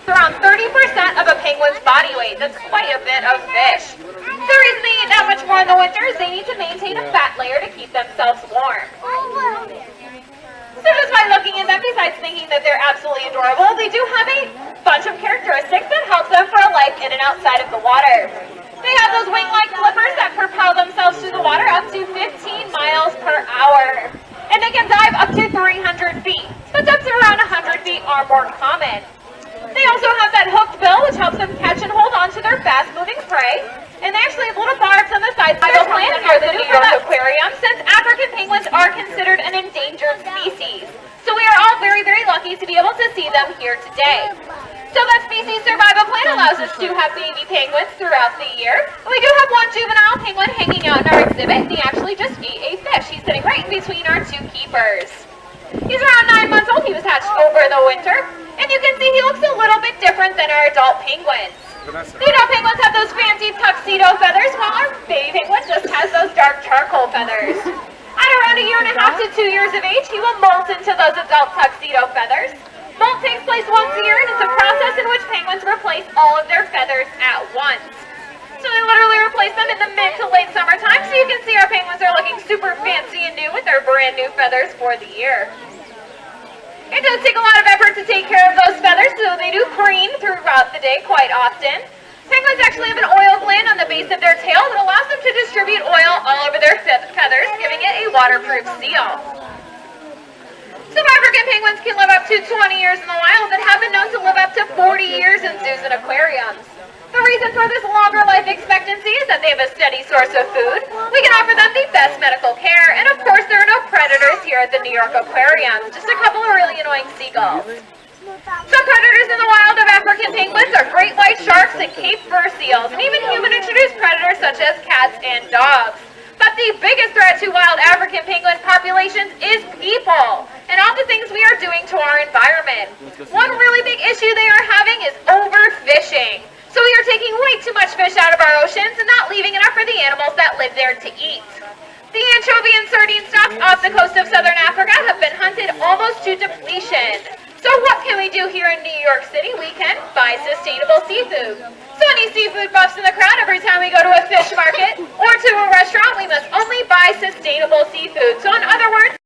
Around 30% of a penguin's body weight. That's quite a bit of fish. The reason they eat that much more in the winter is they need to maintain a fat layer to keep themselves warm. So just by looking at them, besides thinking that they're absolutely adorable, they do have a bunch of characteristics that help them for a life in and outside of the water. They have those wing-like flippers that propel themselves through the water up to 15 miles per hour. And they can dive up to 300 feet. But depths around 100 feet are more common. They also have that hooked bill, which helps them catch and hold on to their fast-moving prey. And they actually have little barbs on the sides of their plants here at the New York Aquarium, since African penguins are considered an endangered species. So we are all very, very lucky to be able to see them here today. So that species survival plan allows us to have baby penguins throughout the year. We do have one juvenile penguin hanging out in our exhibit, and he actually just ate a fish. He's sitting right in between our two keepers. He's around 9 months old. He was hatched over the winter. And you can see he looks a little bit different than our adult penguins. The adult penguins have those fancy tuxedo feathers, while our baby penguin just has those dark charcoal feathers. At around 1.5 to 2 years of age, he will molt into those adult tuxedo feathers. Molt takes place once a year, and it's a process in which penguins replace all of their feathers at once. So they literally replace them in the mid to late summertime, so you can see our penguins are looking super fancy and new with their brand new feathers for the year. It does take a lot of effort to take care of those feathers, so they do preen throughout the day quite often. Penguins actually have an oil gland on the base of their tail that allows them to distribute oil all over their feathers, giving it a waterproof seal. Some African penguins can live up to 20 years in the wild and have been known to live up to 40 years in zoos and aquariums. The reason for this longer life expectancy is that they have a steady source of food, we can offer them the best medical care, and of course there are no predators here at the New York Aquarium, just a couple of really annoying seagulls. Some predators in the wild of African penguins are great white sharks and Cape fur seals, and even human-introduced predators such as cats and dogs. But the biggest threat to wild African penguin populations is people, and all the things we are doing to our environment. One really big issue they are having is overfishing. So we are taking way too much fish out of our oceans and not leaving enough for the animals that live there to eat. The anchovy and sardine stocks off the coast of southern Africa have been hunted almost to depletion. So what can we do here in New York City? We can buy sustainable seafood. So any seafood buffs in the crowd, every time we go to a fish market or to a restaurant, we must only buy sustainable seafood. So in other words,